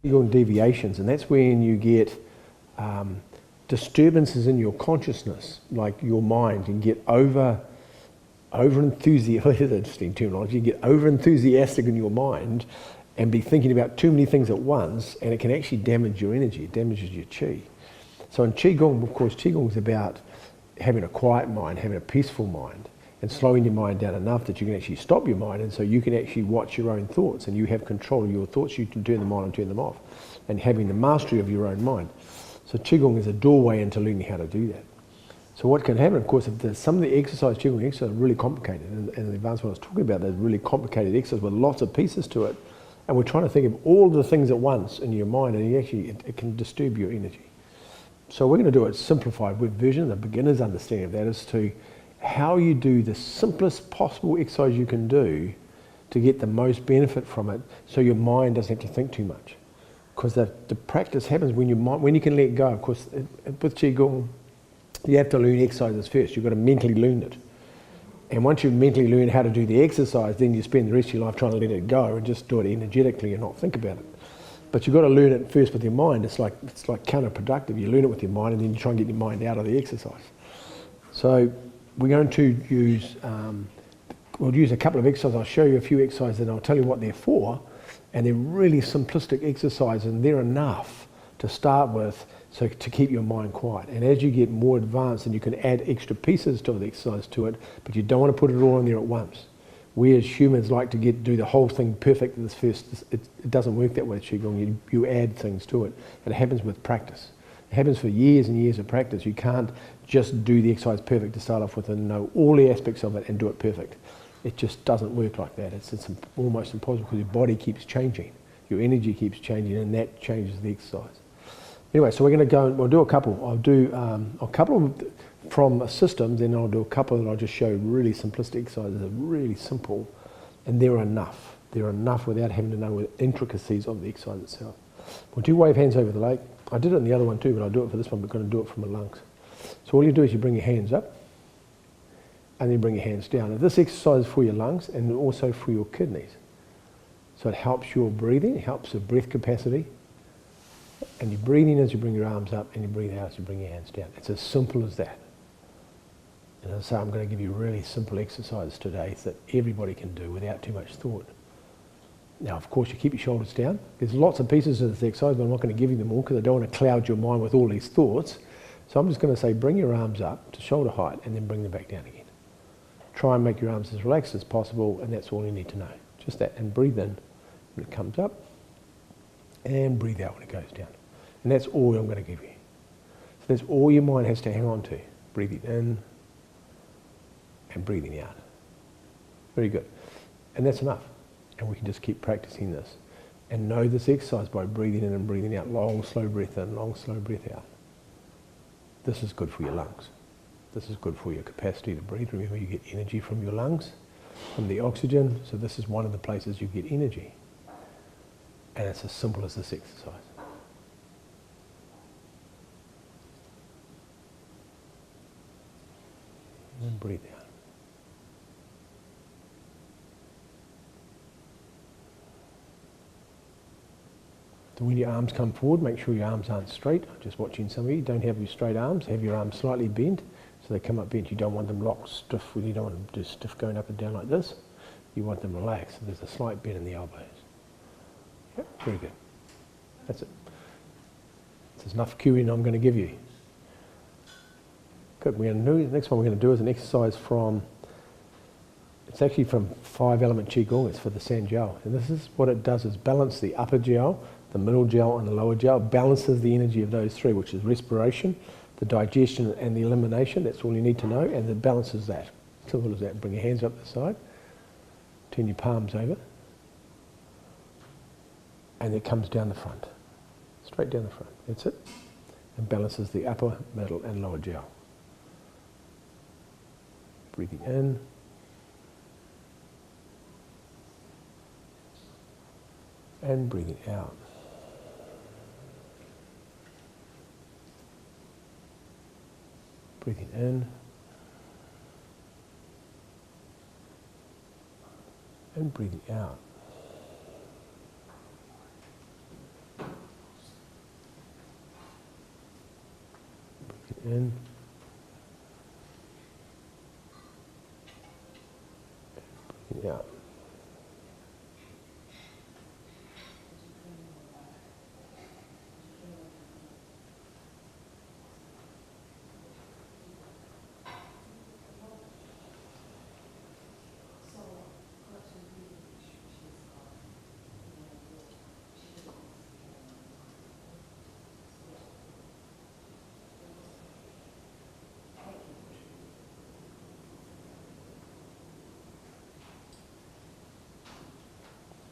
Qigong deviations, and that's when you get disturbances in your consciousness, like your mind. You can get over enthusiastic. It's interesting terminology. You get over enthusiastic in your mind and be thinking about too many things at once, and it can actually damage your energy. It damages your chi. So in Qigong, of course, Qigong is about having a quiet mind, having a peaceful mind, and slowing your mind down enough that you can actually stop your mind, and so you can actually watch your own thoughts, and you have control of your thoughts. You can turn them on and turn them off, and having the mastery of your own mind. So Qigong is a doorway into learning how to do that. So what can happen, of course, if some of the Qigong exercises are really complicated, and the advanced one I was talking about, there's really complicated exercises with lots of pieces to it, and we're trying to think of all the things at once in your mind, and it can disturb your energy. So we're going to do a simplified version. The beginner's understanding of that is to how you do the simplest possible exercise you can do to get the most benefit from it, so your mind doesn't have to think too much. Because the practice happens when you can let go. Of course, with Qigong, you have to learn exercises first. You've got to mentally learn it. And once you've mentally learned how to do the exercise, then you spend the rest of your life trying to let it go and just do it energetically and not think about it. But you've got to learn it first with your mind. It's like counterproductive. You learn it with your mind, and then you try and get your mind out of the exercise. So we're going to use, we'll use a couple of exercises. I'll show you a few exercises and I'll tell you what they're for. And they're really simplistic exercises, and they're enough to start with, so to keep your mind quiet. And as you get more advanced, and you can add extra pieces to the exercise to it, but you don't want to put it all in there at once. We as humans like to do the whole thing perfect at this first. It doesn't work that way with Qigong. You add things to it, and it happens with practice. It happens for years and years of practice. You can't just do the exercise perfect to start off with and know all the aspects of it and do it perfect. It just doesn't work like that. It's almost impossible, because your body keeps changing. Your energy keeps changing, and that changes the exercise. Anyway, so we're going to go and we'll do a couple. I'll do a couple from systems, then I'll do a couple that I'll just show really simplistic exercises. They're really simple, and they're enough. They're enough without having to know the intricacies of the exercise itself. We'll do wave hands over the leg. I did it in the other one too, but I'll do it for this one. We're going to do it from the lungs. So all you do is you bring your hands up, and then bring your hands down. Now, this exercise is for your lungs and also for your kidneys. So it helps your breathing, it helps the breath capacity. And you breathe in as you bring your arms up, and you breathe out as you bring your hands down. It's as simple as that. And as I say, I'm going to give you really simple exercises today that everybody can do without too much thought. Now, of course, you keep your shoulders down. There's lots of pieces of this exercise, but I'm not going to give you them all, because I don't want to cloud your mind with all these thoughts. So I'm just going to say, bring your arms up to shoulder height, and then bring them back down again. Try and make your arms as relaxed as possible, and that's all you need to know. Just that, and breathe in when it comes up, and breathe out when it goes down. And that's all I'm going to give you. So that's all your mind has to hang on to. Breathing in and breathing out. Very good. And that's enough. And we can just keep practicing this. And know this exercise by breathing in and breathing out. Long, slow breath in, long, slow breath out. This is good for your lungs. This is good for your capacity to breathe. Remember, you get energy from your lungs, from the oxygen. So this is one of the places you get energy. And it's as simple as this exercise. And breathe out. So when your arms come forward, make sure your arms aren't straight. I'm just watching some of you. Don't have your straight arms. Have your arms slightly bent. So they come up bent. You don't want them locked stiff. You don't want them just stiff going up and down like this. You want them relaxed. So there's a slight bend in the elbows. Yep, very good. That's it. There's enough cueing I'm going to give you. Good. The next one we're going to do is an exercise from, it's actually from 5-element Qigong. It's for the San Jiao. And this is what it does, is balance the upper jiao, the middle jiao, and the lower jiao. It balances the energy of those three, which is respiration, the digestion, and the elimination. That's all you need to know. And it balances that. Simple as that. Bring your hands up the side. Turn your palms over. And it comes down the front. Straight down the front. That's it. And balances the upper, middle, and lower jiao. Breathing in. And breathing out. Breathing in. And breathing out. in. Breathing out.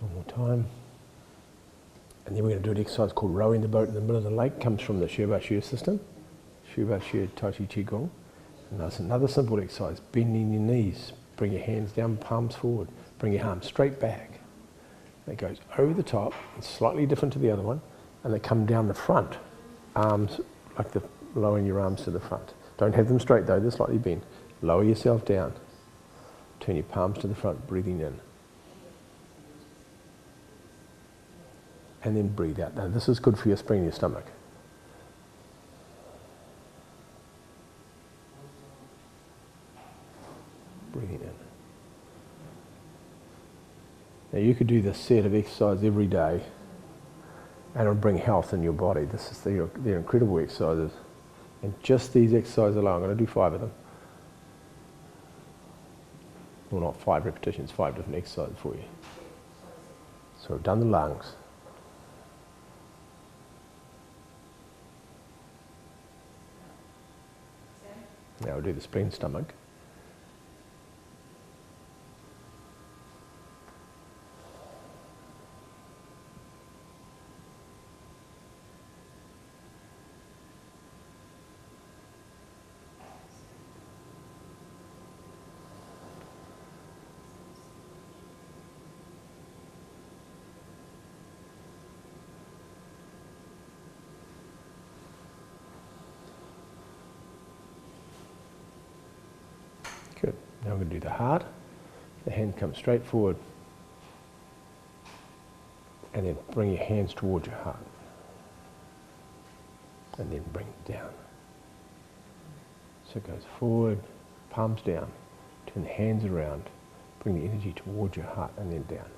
One more time. And then we're going to do an exercise called rowing the boat in the middle of the lake. Comes from the Shubha system. Shubha Tai Chi Qigong. And that's another simple exercise. Bending your knees. Bring your hands down, palms forward. Bring your arms straight back. It goes over the top. It's slightly different to the other one. And they come down the front. Arms, like lowering your arms to the front. Don't have them straight though, they're slightly bent. Lower yourself down. Turn your palms to the front, breathing in. And then breathe out. Now this is good for your spleen in your stomach. Breathing in. Now you could do this set of exercise every day and it'll bring health in your body. They're incredible exercises. And just these exercises alone, I'm going to do 5 of them. Well, not 5 repetitions, 5 different exercises for you. So I've done the lungs. Now we'll do the spleen, stomach. Good. Now we're going to do the heart. The hand comes straight forward. And then bring your hands towards your heart. And then bring it down. So it goes forward, palms down. Turn the hands around. Bring the energy towards your heart and then down.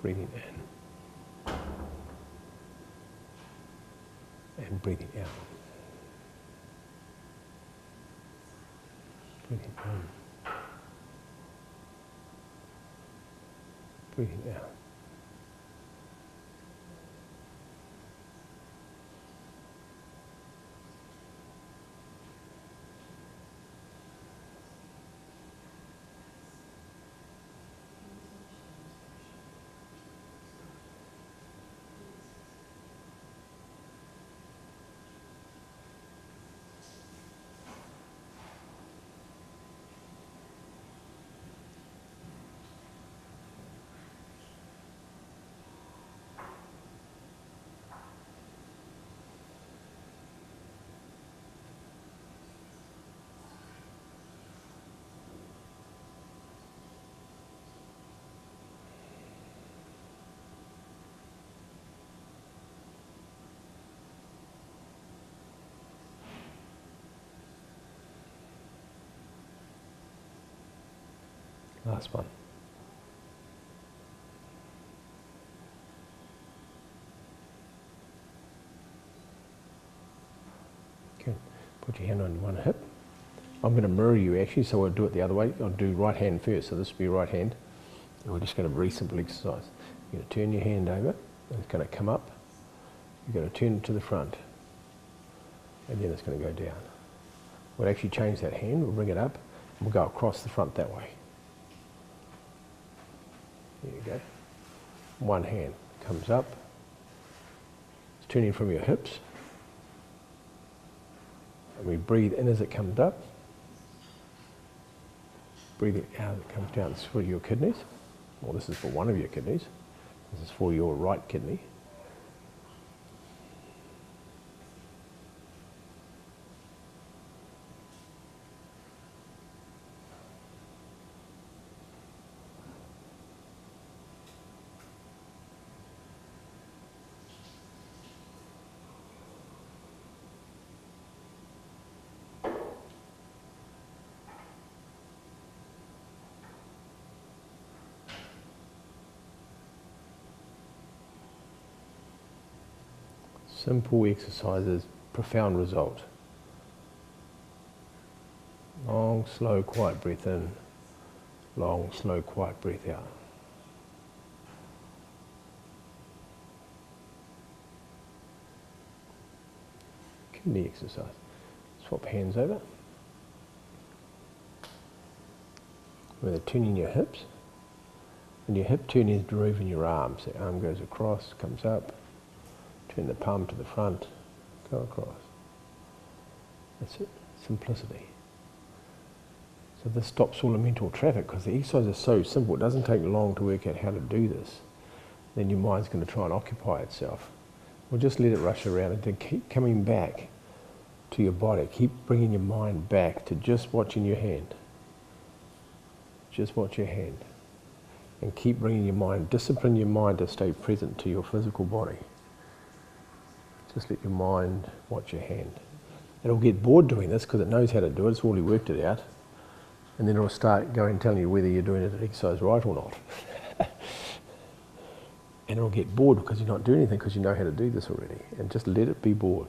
Breathing in. And breathing out. Breathing in. Breathing out. Last one. Good. Put your hand on one hip. I'm going to mirror you actually, so I'll do it the other way. I'll do right hand first, so this will be right hand. And we're just going to very simple exercise. You're going to turn your hand over, and it's going to come up. You're going to turn it to the front, and then it's going to go down. We'll actually change that hand, we'll bring it up, and we'll go across the front that way. There you go. One hand comes up. It's turning from your hips. And we breathe in as it comes up. Breathing out as it comes down. This is for your kidneys. Well, this is for one of your kidneys. This is for your right kidney. Simple exercises, profound result. Long, slow, quiet breath in. Long, slow, quiet breath out. Kidney exercise. Swap hands over. Where turning your hips. And your hip turning is driving your arms. The arm goes across, comes up. Turn the palm to the front, go across. That's it. Simplicity. So this stops all the mental traffic because the exercise is so simple. It doesn't take long to work out how to do this. Then your mind's going to try and occupy itself. Well, just let it rush around and then keep coming back to your body. Keep bringing your mind back to just watching your hand. Just watch your hand. And keep bringing your mind, discipline your mind to stay present to your physical body. Just let your mind watch your hand. It'll get bored doing this because it knows how to do it. It's already worked it out. And then it'll start going and telling you whether you're doing the exercise right or not. And it'll get bored because you're not doing anything because you know how to do this already. And just let it be bored.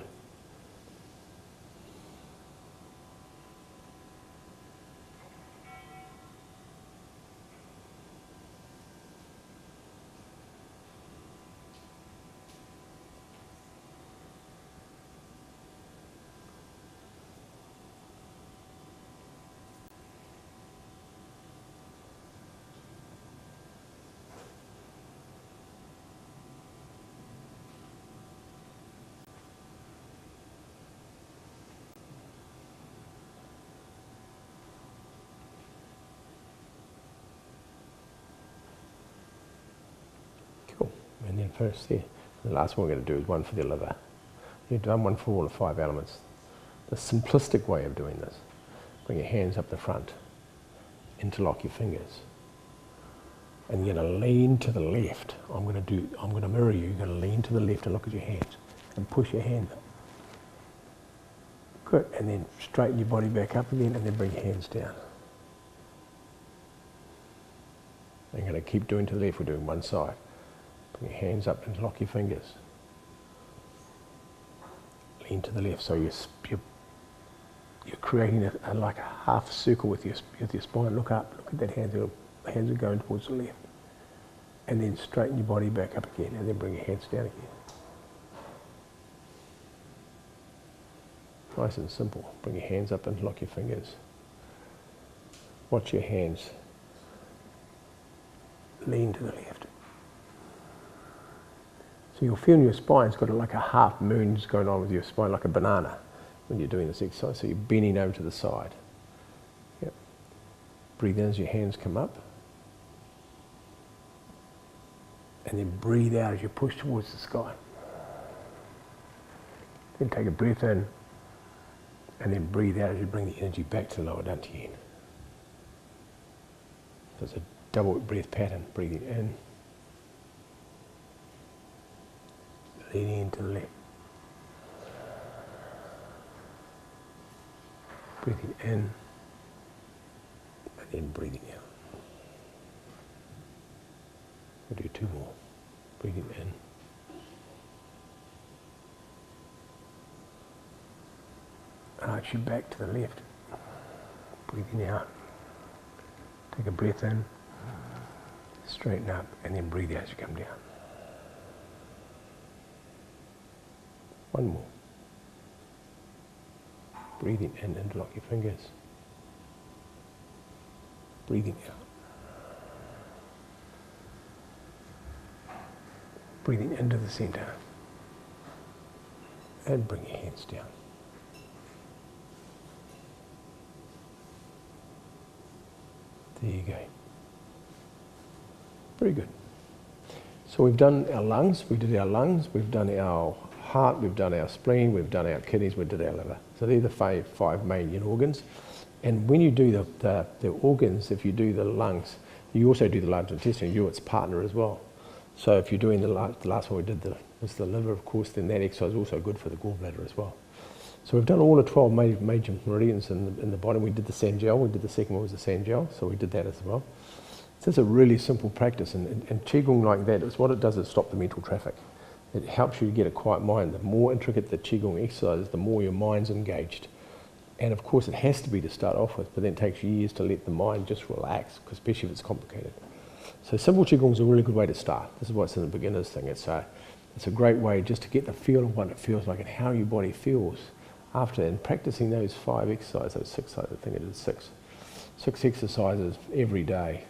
And then first there, the last one we're going to do is one for the liver. You've done one for all the 5 elements. The simplistic way of doing this. Bring your hands up the front, interlock your fingers. And you're going to lean to the left. I'm going to mirror you. You're going to lean to the left and look at your hands. And push your hand up. Good. And then straighten your body back up again and then bring your hands down. I'm going to keep doing to the left. We're doing one side. Bring your hands up and lock your fingers. Lean to the left, so you're creating like a half circle with your spine. Look up, look at that hand. The hands are going towards the left. And then straighten your body back up again, and then bring your hands down again. Nice and simple. Bring your hands up and lock your fingers. Watch your hands. Lean to the left. So you'll feel in your spine's got like a half moon's going on with your spine, like a banana when you're doing this exercise. So you're bending over to the side. Yep. Breathe in as your hands come up. And then breathe out as you push towards the sky. Then take a breath in. And then breathe out as you bring the energy back to the lower dantian. So it's a double breath pattern. Breathing in. Leaning into the left. Breathing in. And then breathing out. We'll do 2 more. Breathing in. Arch your back to the left. Breathing out. Take a breath in. Straighten up and then breathe out as you come down. 1 more. Breathing in, interlock your fingers. Breathing out. Breathing into the center. And bring your hands down. There you go. Very good. So we've done our lungs, we did our lungs, we've done our heart, we've done our spleen, we've done our kidneys, we did our liver. So they're the five main organs. And when you do the organs, if you do the lungs, you also do the large intestine, you're its partner as well. So if you're doing the last one we did was the liver, of course, then that exercise is also good for the gallbladder as well. So we've done all the 12 major meridians in the body. We did the sand gel, we did the second one was the sand gel, so we did that as well. So it's a really simple practice, and Qigong like that is what it does is stop the mental traffic. It helps you to get a quiet mind. The more intricate the Qigong exercise, the more your mind's engaged. And of course it has to be to start off with, but then it takes years to let the mind just relax, especially if it's complicated. So simple Qigong is a really good way to start. This is why it's in the beginner's thing. It's a great way just to get the feel of what it feels like and how your body feels after. And practicing those 5 exercises, those 6, I think it is 6 exercises every day.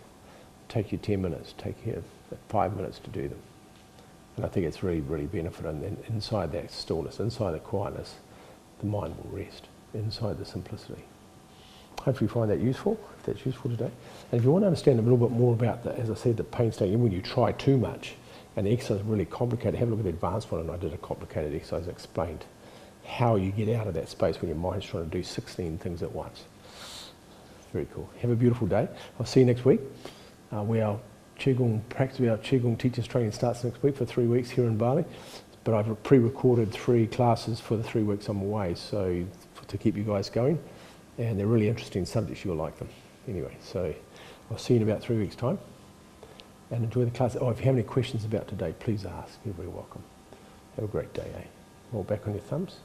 Take you 10 minutes, take you 5 minutes to do them. And I think it's really, really beneficial. And then inside that stillness, inside the quietness, the mind will rest. Inside the simplicity. Hopefully you find that useful, if that's useful today. And if you want to understand a little bit more about, as I said, the painstaking, when you try too much and the exercise is really complicated, have a look at the advanced one, and I did a complicated exercise that explained how you get out of that space when your mind's trying to do 16 things at once. Very cool. Have a beautiful day. I'll see you next week. Our Qigong practice, our Qigong teachers training starts next week for 3 weeks here in Bali. But I've pre-recorded 3 classes for the 3 weeks I'm away, so to keep you guys going. And they're really interesting subjects, you'll like them. Anyway, so I'll see you in about 3 weeks' time. And enjoy the class. Oh, if you have any questions about today, please ask. You're very welcome. Have a great day, eh? Roll back on your thumbs.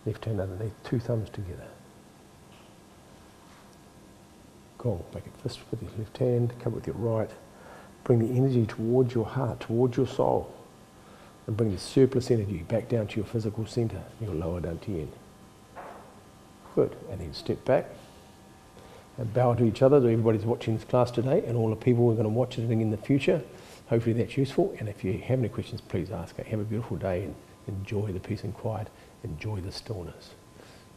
Left hand underneath, 2 thumbs together. Gong, make a fist with your left hand, cover with your right. Bring the energy towards your heart, towards your soul. And bring the surplus energy back down to your physical centre, your lower dantian. Good. And then step back and bow to each other, to everybody's watching this class today and all the people who are going to watch it in the future. Hopefully that's useful. And if you have any questions, please ask. Have a beautiful day and enjoy the peace and quiet. Enjoy the stillness.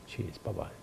Cheers. Bye-bye.